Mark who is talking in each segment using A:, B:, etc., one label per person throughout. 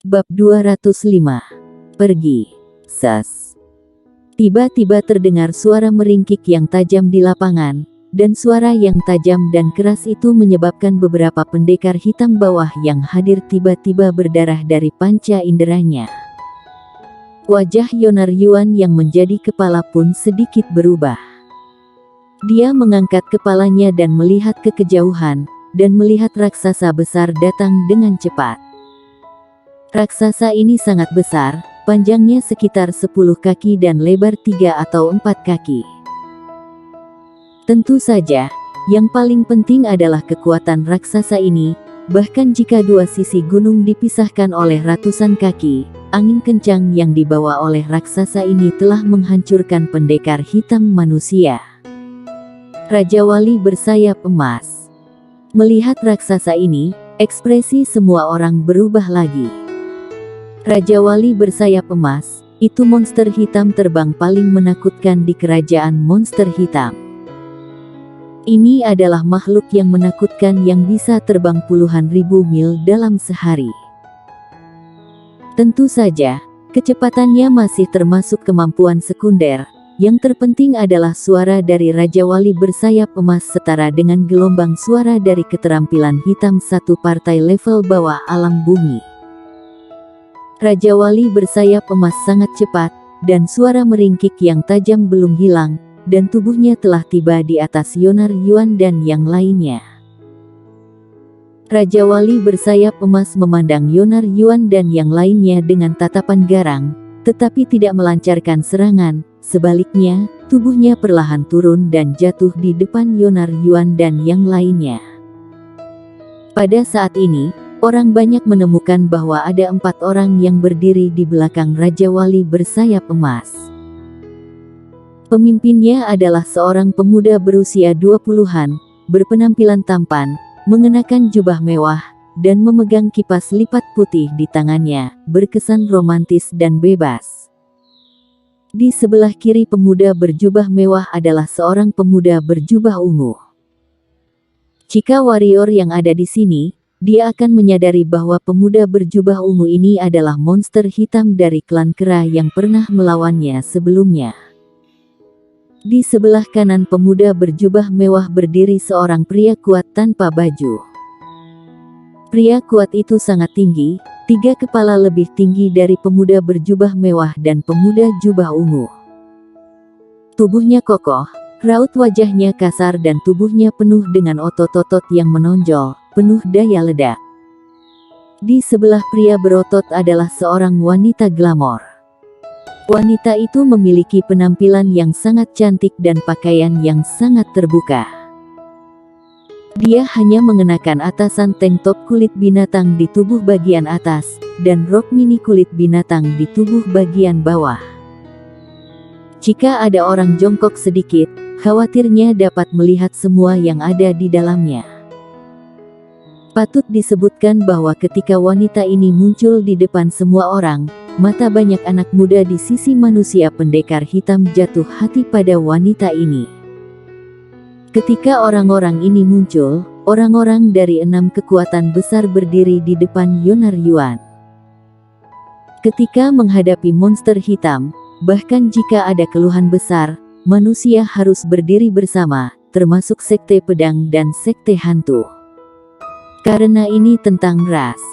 A: Bab 205. Pergi. Ses. Tiba-tiba terdengar suara meringkik yang tajam di lapangan, dan suara yang tajam dan keras itu menyebabkan beberapa pendekar hitam bawah yang hadir tiba-tiba berdarah dari panca inderanya. Wajah Yonar Yuan yang menjadi kepala pun sedikit berubah. Dia mengangkat kepalanya dan melihat ke kejauhan, dan melihat raksasa besar datang dengan cepat. Raksasa ini sangat besar, panjangnya sekitar 10 kaki dan lebar 3 atau 4 kaki. Tentu saja, yang paling penting adalah kekuatan raksasa ini, bahkan jika dua sisi gunung dipisahkan oleh ratusan kaki, angin kencang yang dibawa oleh raksasa ini telah menghancurkan pendekar hitam manusia. Raja Wali bersayap emas. Melihat raksasa ini, ekspresi semua orang berubah lagi. Raja Wali bersayap emas, itu monster hitam terbang paling menakutkan di kerajaan monster hitam. Ini adalah makhluk yang menakutkan yang bisa terbang puluhan ribu mil dalam sehari. Tentu saja, kecepatannya masih termasuk kemampuan sekunder. Yang terpenting adalah suara dari Raja Wali bersayap emas setara dengan gelombang suara dari keterampilan hitam satu partai level bawah alam bumi. Raja Wali bersayap emas sangat cepat, dan suara meringkik yang tajam belum hilang, dan tubuhnya telah tiba di atas Yonar Yuan dan yang lainnya. Raja Wali bersayap emas memandang Yonar Yuan dan yang lainnya dengan tatapan garang, tetapi tidak melancarkan serangan. Sebaliknya, tubuhnya perlahan turun dan jatuh di depan Yonar Yuan dan yang lainnya. Pada saat ini, orang banyak menemukan bahwa ada 4 orang yang berdiri di belakang Raja Wali bersayap emas. Pemimpinnya adalah seorang pemuda berusia 20-an, berpenampilan tampan, mengenakan jubah mewah, dan memegang kipas lipat putih di tangannya, berkesan romantis dan bebas. Di sebelah kiri pemuda berjubah mewah adalah seorang pemuda berjubah ungu. Jika warrior yang ada di sini, dia akan menyadari bahwa pemuda berjubah ungu ini adalah monster hitam dari klan kera yang pernah melawannya sebelumnya. Di sebelah kanan pemuda berjubah mewah berdiri seorang pria kuat tanpa baju. Pria kuat itu sangat tinggi, 3 kepala lebih tinggi dari pemuda berjubah mewah dan pemuda jubah ungu. Tubuhnya kokoh, raut wajahnya kasar dan tubuhnya penuh dengan otot-otot yang menonjol, penuh daya ledak. Di sebelah pria berotot adalah seorang wanita glamor. Wanita itu memiliki penampilan yang sangat cantik dan pakaian yang sangat terbuka. Dia hanya mengenakan atasan tank top kulit binatang di tubuh bagian atas, dan rok mini kulit binatang di tubuh bagian bawah. Jika ada orang jongkok sedikit, khawatirnya dapat melihat semua yang ada di dalamnya. Patut disebutkan bahwa ketika wanita ini muncul di depan semua orang, mata banyak anak muda di sisi manusia pendekar hitam jatuh hati pada wanita ini. Ketika orang-orang ini muncul, orang-orang dari 6 kekuatan besar berdiri di depan Yonar Yuan. Ketika menghadapi monster hitam, bahkan jika ada keluhan besar, manusia harus berdiri bersama, termasuk sekte pedang dan sekte hantu. Karena ini tentang ras.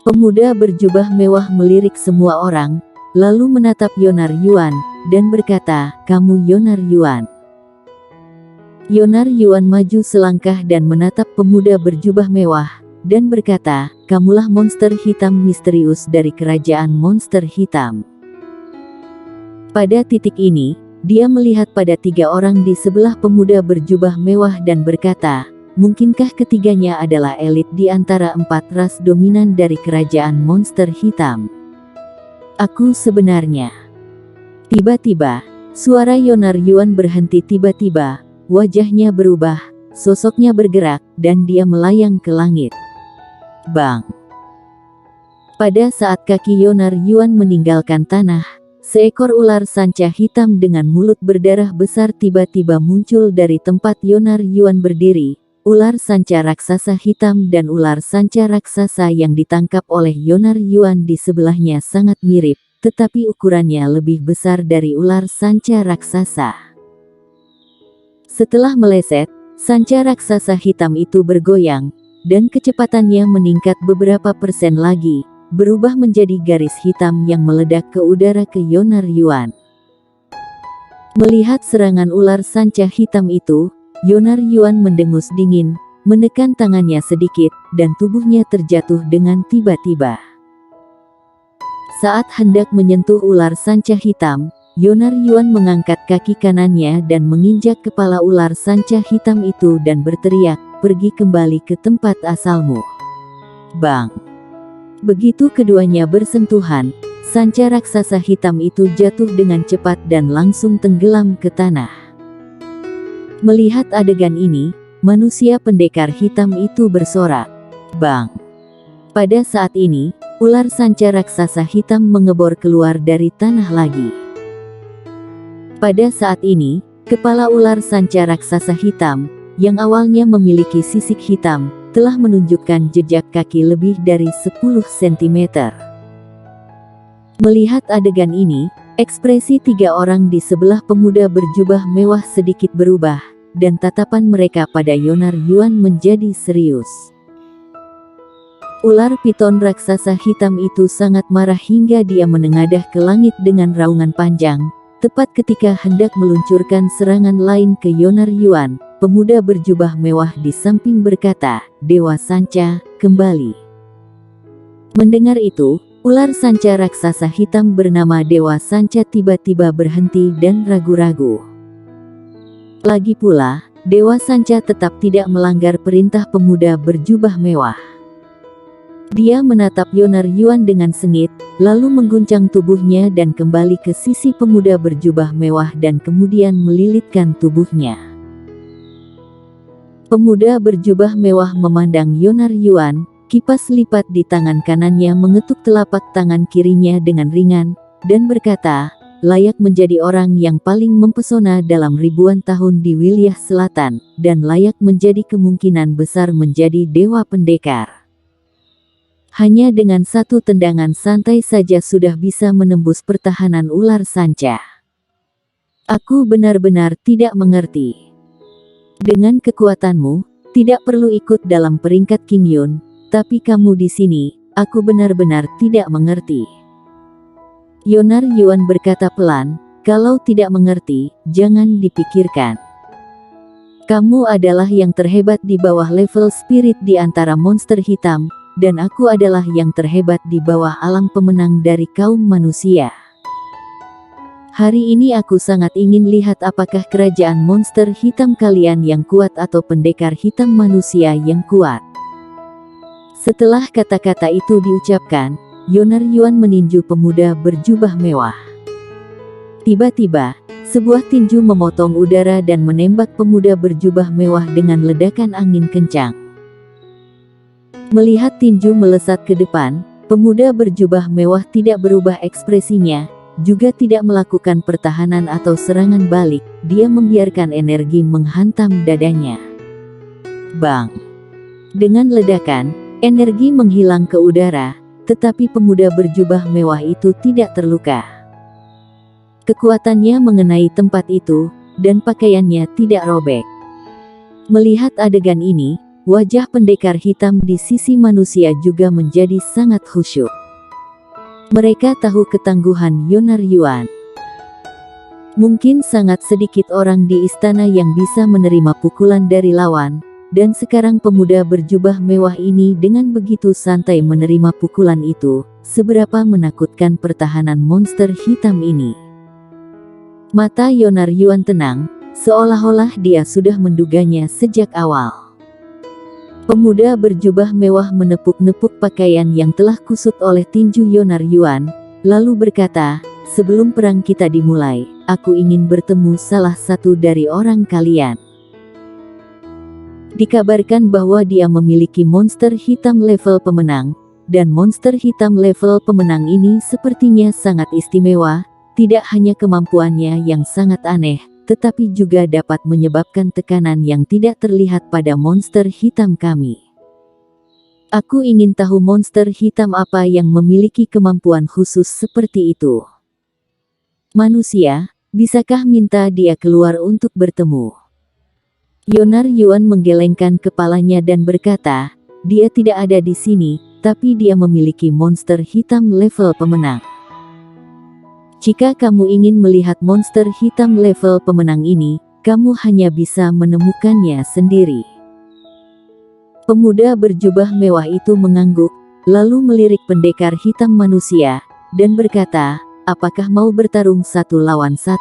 A: Pemuda berjubah mewah melirik semua orang, lalu menatap Yonar Yuan, dan berkata, "Kamu Yonar Yuan." Yonar Yuan maju selangkah dan menatap pemuda berjubah mewah, dan berkata, "Kamulah monster hitam misterius dari kerajaan monster hitam." Pada titik ini, dia melihat pada 3 orang di sebelah pemuda berjubah mewah dan berkata, mungkinkah ketiganya adalah elit di antara 4 ras dominan dari kerajaan monster hitam? Aku sebenarnya. Tiba-tiba, suara Yonar Yuan berhenti tiba-tiba. Wajahnya berubah, sosoknya bergerak, dan dia melayang ke langit. Bang! Pada saat kaki Yonar Yuan meninggalkan tanah, seekor ular sanca hitam dengan mulut berdarah besar tiba-tiba muncul dari tempat Yonar Yuan berdiri, ular sanca raksasa hitam dan ular sanca raksasa yang ditangkap oleh Yonar Yuan di sebelahnya sangat mirip, tetapi ukurannya lebih besar dari ular sanca raksasa. Setelah meleset, sanca raksasa hitam itu bergoyang, dan kecepatannya meningkat beberapa persen lagi, berubah menjadi garis hitam yang meledak ke udara ke Yonar Yuan. Melihat serangan ular sanca hitam itu, Yonar Yuan mendengus dingin, menekan tangannya sedikit, dan tubuhnya terjatuh dengan tiba-tiba. Saat hendak menyentuh ular sanca hitam, Yonar Yuan mengangkat kaki kanannya dan menginjak kepala ular sanca hitam itu dan berteriak, "Pergi kembali ke tempat asalmu." Bang! Begitu keduanya bersentuhan, sanca raksasa hitam itu jatuh dengan cepat dan langsung tenggelam ke tanah. Melihat adegan ini, manusia pendekar hitam itu bersorak, "Bang!" Pada saat ini, ular sanca raksasa hitam mengebor keluar dari tanah lagi. Pada saat ini, kepala ular sanca raksasa hitam, yang awalnya memiliki sisik hitam, telah menunjukkan jejak kaki lebih dari 10 cm. Melihat adegan ini, ekspresi tiga orang di sebelah pemuda berjubah mewah sedikit berubah, dan tatapan mereka pada Yonar Yuan menjadi serius. Ular piton raksasa hitam itu sangat marah hingga dia menengadah ke langit dengan raungan panjang, tepat ketika hendak meluncurkan serangan lain ke Yonar Yuan. Pemuda berjubah mewah di samping berkata, "Dewa Sanca, kembali." Mendengar itu, ular sanca raksasa hitam bernama Dewa Sanca tiba-tiba berhenti dan ragu-ragu. Lagi pula, Dewa Sanca tetap tidak melanggar perintah pemuda berjubah mewah. Dia menatap Yonar Yuan dengan sengit, lalu mengguncang tubuhnya dan kembali ke sisi pemuda berjubah mewah dan kemudian melilitkan tubuhnya. Pemuda berjubah mewah memandang Yonar Yuan, kipas lipat di tangan kanannya mengetuk telapak tangan kirinya dengan ringan, dan berkata, "Layak menjadi orang yang paling mempesona dalam ribuan tahun di wilayah selatan, dan layak menjadi kemungkinan besar menjadi dewa pendekar. Hanya dengan satu tendangan santai saja sudah bisa menembus pertahanan ular sanca. Aku benar-benar tidak mengerti. Dengan kekuatanmu, tidak perlu ikut dalam peringkat King Yun, tapi kamu di sini, aku benar-benar tidak mengerti." Yonar Yuan berkata pelan, "Kalau tidak mengerti, jangan dipikirkan. Kamu adalah yang terhebat di bawah level spirit di antara monster hitam, dan aku adalah yang terhebat di bawah alam pemenang dari kaum manusia. Hari ini aku sangat ingin lihat apakah kerajaan monster hitam kalian yang kuat atau pendekar hitam manusia yang kuat." Setelah kata-kata itu diucapkan, Yonar Yuan meninju pemuda berjubah mewah. Tiba-tiba, sebuah tinju memotong udara dan menembak pemuda berjubah mewah dengan ledakan angin kencang. Melihat tinju melesat ke depan, pemuda berjubah mewah tidak berubah ekspresinya, juga tidak melakukan pertahanan atau serangan balik, dia membiarkan energi menghantam dadanya. Bang! Dengan ledakan, energi menghilang ke udara, tetapi pemuda berjubah mewah itu tidak terluka. Kekuatannya mengenai tempat itu, dan pakaiannya tidak robek. Melihat adegan ini, wajah pendekar hitam di sisi manusia juga menjadi sangat khusyuk. Mereka tahu ketangguhan Yonar Yuan. Mungkin sangat sedikit orang di istana yang bisa menerima pukulan dari lawan, dan sekarang pemuda berjubah mewah ini dengan begitu santai menerima pukulan itu, seberapa menakutkan pertahanan monster hitam ini. Mata Yonar Yuan tenang, seolah-olah dia sudah menduganya sejak awal. Pemuda berjubah mewah menepuk-nepuk pakaian yang telah kusut oleh tinju Yonar Yuan, lalu berkata, "Sebelum perang kita dimulai, aku ingin bertemu salah satu dari orang kalian." Dikabarkan bahwa dia memiliki monster hitam level pemenang, dan monster hitam level pemenang ini sepertinya sangat istimewa, tidak hanya kemampuannya yang sangat aneh, tetapi juga dapat menyebabkan tekanan yang tidak terlihat pada monster hitam kami. Aku ingin tahu monster hitam apa yang memiliki kemampuan khusus seperti itu. Manusia, bisakah minta dia keluar untuk bertemu? Yonar Yuan menggelengkan kepalanya dan berkata, dia tidak ada di sini, tapi dia memiliki monster hitam level pemenang. Jika kamu ingin melihat monster hitam level pemenang ini, kamu hanya bisa menemukannya sendiri. Pemuda berjubah mewah itu mengangguk, lalu melirik pendekar hitam manusia, dan berkata, apakah mau bertarung 1 lawan 1,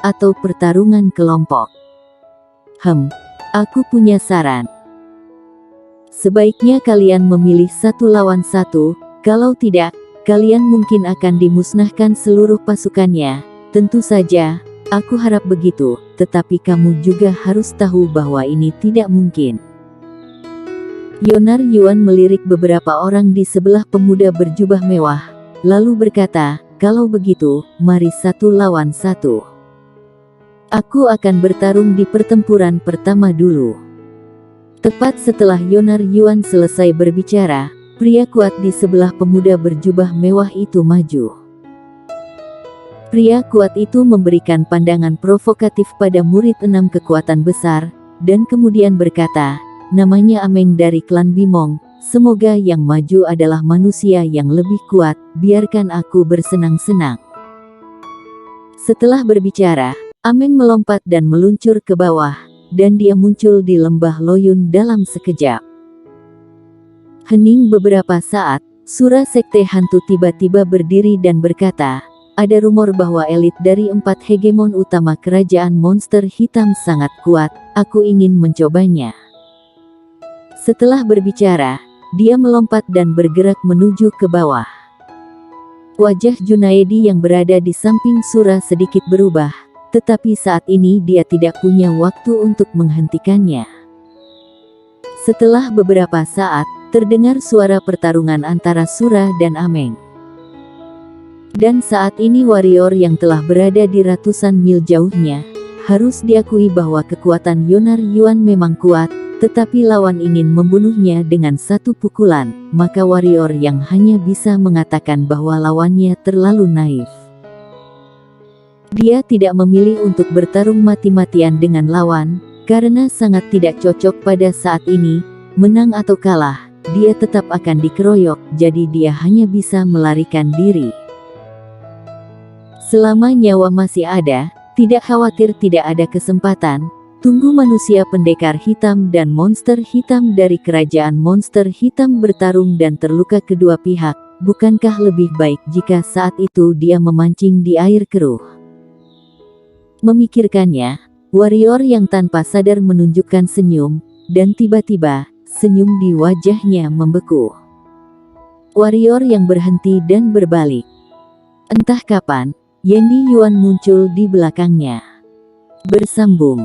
A: atau pertarungan kelompok? Aku punya saran. Sebaiknya kalian memilih 1 lawan 1, kalau tidak, kalian mungkin akan dimusnahkan seluruh pasukannya. Tentu saja, aku harap begitu, tetapi kamu juga harus tahu bahwa ini tidak mungkin. Yonar Yuan melirik beberapa orang di sebelah pemuda berjubah mewah, lalu berkata, kalau begitu, mari 1 lawan 1. Aku akan bertarung di pertempuran pertama dulu. Tepat setelah Yonar Yuan selesai berbicara, pria kuat di sebelah pemuda berjubah mewah itu maju. Pria kuat itu memberikan pandangan provokatif pada murid 6 kekuatan besar, dan kemudian berkata, namanya Ameng dari klan Bimong, semoga yang maju adalah manusia yang lebih kuat, biarkan aku bersenang-senang. Setelah berbicara, Ameng melompat dan meluncur ke bawah, dan dia muncul di lembah Loyun dalam sekejap. Hening beberapa saat, Sura Sekte Hantu tiba-tiba berdiri dan berkata, ada rumor bahwa elit dari 4 hegemon utama kerajaan monster hitam sangat kuat, aku ingin mencobanya. Setelah berbicara, dia melompat dan bergerak menuju ke bawah. Wajah Junaedi yang berada di samping Sura sedikit berubah, tetapi saat ini dia tidak punya waktu untuk menghentikannya. Setelah beberapa saat, terdengar suara pertarungan antara Sura dan Ameng. Dan saat ini warrior yang telah berada di ratusan mil jauhnya, harus diakui bahwa kekuatan Yonar Yuan memang kuat, tetapi lawan ingin membunuhnya dengan 1 pukulan, maka warrior yang hanya bisa mengatakan bahwa lawannya terlalu naif. Dia tidak memilih untuk bertarung mati-matian dengan lawan, karena sangat tidak cocok pada saat ini, menang atau kalah, dia tetap akan dikeroyok, jadi dia hanya bisa melarikan diri. Selama nyawa masih ada, tidak khawatir tidak ada kesempatan, tunggu manusia pendekar hitam dan monster hitam dari kerajaan monster hitam bertarung dan terluka kedua pihak, bukankah lebih baik jika saat itu dia memancing di air keruh? Memikirkannya, warrior yang tanpa sadar menunjukkan senyum, dan tiba-tiba, senyum di wajahnya membeku. Warrior yang berhenti dan berbalik. Entah kapan, Yendi Yuan muncul di belakangnya. Bersambung.